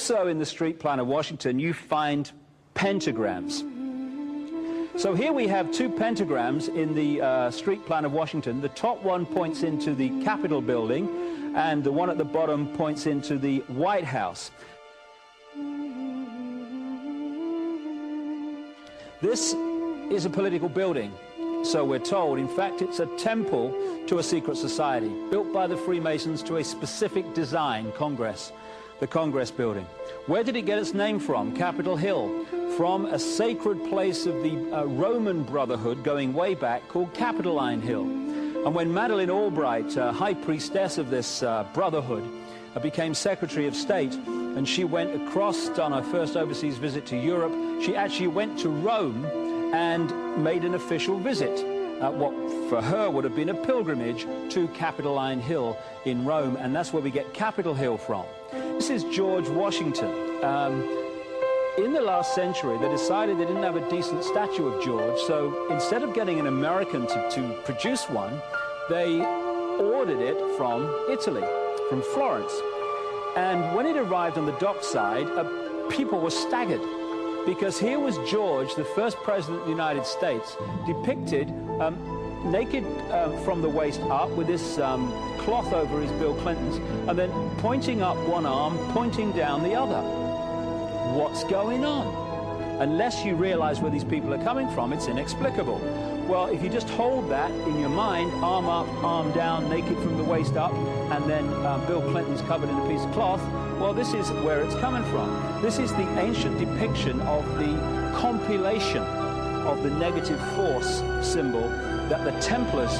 Also in the street plan of Washington, you find pentagrams. So here we have two pentagrams in the street plan of Washington. The top one points into the Capitol building, and the one at the bottom points into the White House. This is a political building, so we're told. In fact, it's a temple to a secret society, built by the Freemasons to a specific design, Congress, the Congress building. Where did it get its name from? Capitol Hill, from a sacred place of the Roman Brotherhood going way back called Capitoline Hill. And when Madeleine Albright, high priestess of this brotherhood, became Secretary of State, and she went across on her first overseas visit to Europe, she actually went to Rome and made an official visit, what for her would have been a pilgrimage to Capitoline Hill in Rome, and that's where we get Capitol Hill from. This is George Washington. In the last century, they decided they didn't have a decent statue of George, so instead of getting an American to produce one, they ordered it from Italy, from Florence. And when it arrived on the dockside, people were staggered, because here was George, the first president of the United States, depicted naked from the waist up with this cloth over his Bill Clinton's, and then pointing up one arm, pointing down the other. What's going on? Unless you realize where these people are coming from, it's inexplicable. Well, if you just hold that in your mind, arm up, arm down, naked from the waist up, and then Bill Clinton's covered in a piece of cloth, well, this is where it's coming from. This is the ancient depiction of the compilation of the negative force symbol that the Templars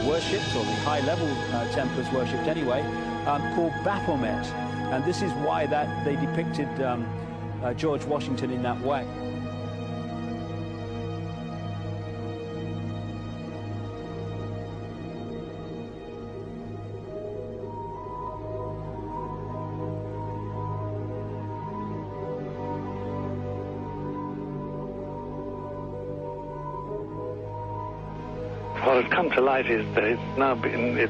worshipped, or the high-level Templars worshipped anyway, called Baphomet. And this is why that they depicted George Washington in that way. What has come to light is that it's now been, it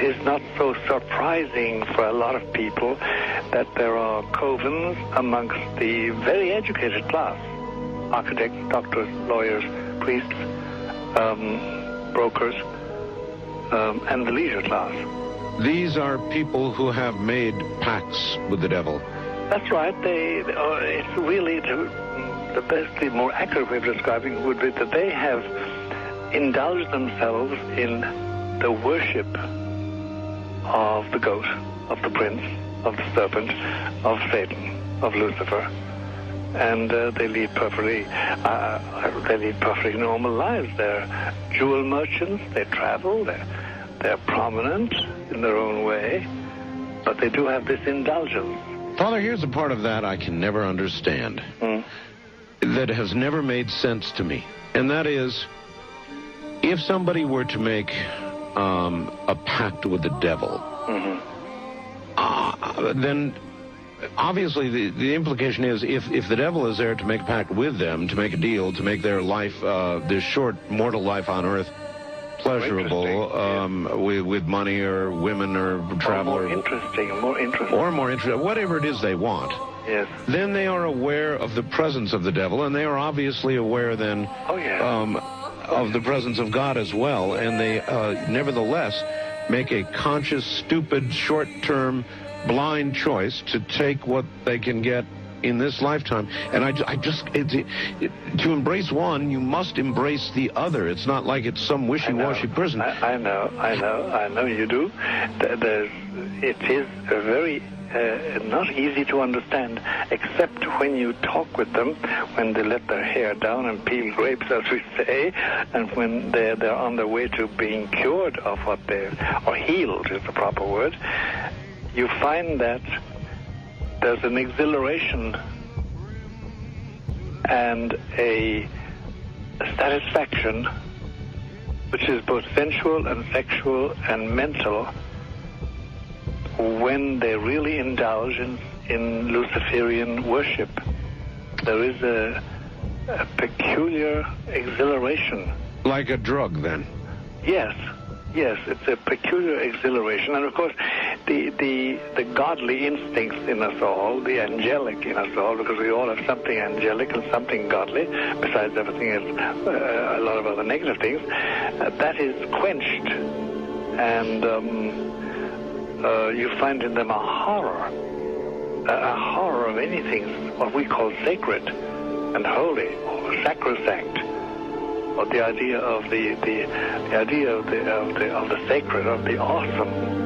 is not so surprising for a lot of people that there are covens amongst the very educated class, architects, doctors, lawyers, priests, brokers, and the leisure class. These are people who have made pacts with the devil. That's right. It's really the best, the more accurate way of describing would be that they have indulged themselves in the worship of the goat, of the prince, of the serpent, of Satan, of Lucifer, and they lead perfectly normal lives. They're jewel merchants. They travel. They're prominent in their own way, but they do have this indulgence. Father, here's a part of that I can never understand. That has never made sense to me, and that is, if somebody were to make a pact with the devil, then obviously the implication is if the devil is there to make a pact with them, to make a deal, to make their life, this short mortal life on earth, pleasurable, with money or women or travel, or more interesting, whatever it is they want. Yes. Then they are aware of the presence of the devil, and they are obviously aware then of the presence of God as well, and they nevertheless make a conscious, stupid, short-term, blind choice to take what they can get in this lifetime. And to embrace one, you must embrace the other. It's not like it's some wishy-washy person. I know you do. It is a very not easy to understand, except when you talk with them, when they let their hair down and peel grapes, as we say, and when they're on their way to being cured of what or healed is the proper word. You find that there's an exhilaration and a satisfaction which is both sensual and sexual and mental when they really indulge in Luciferian worship. There is a peculiar exhilaration. Like a drug, then? Yes, it's a peculiar exhilaration. And of course, the godly instincts in us all, the angelic in us all, because we all have something angelic and something godly, besides everything else, a lot of other negative things, that is quenched. And you find in them a horror of anything, what we call sacred and holy, or sacrosanct, or the idea of the idea of the sacred, of the awesome.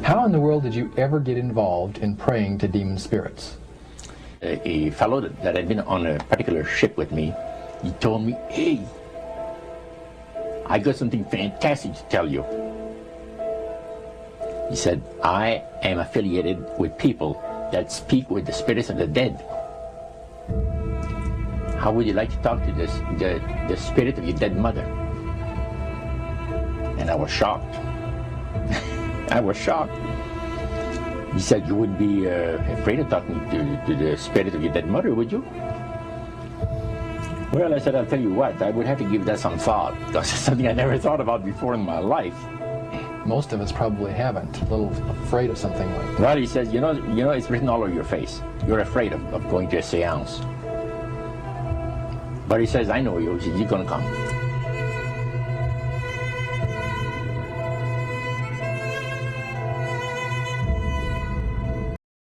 How in the world did you ever get involved in praying to demon spirits? A fellow that had been on a particular ship with me, he told me, "Hey, I got something fantastic to tell you." He said, "I am affiliated with people that speak with the spirits of the dead. How would you like to talk to the spirit of your dead mother?" And I was shocked. I was shocked. He said, "You wouldn't be afraid of talking to the spirit of your dead mother, would you?" Well, I said, "I'll tell you what, I would have to give that some thought, because it's something I never thought about before in my life." Most of us probably haven't. A little afraid of something like that. Well, he says, you know, it's written all over your face. You're afraid of going to a seance. But he says, "I know you. He says, you're going to come."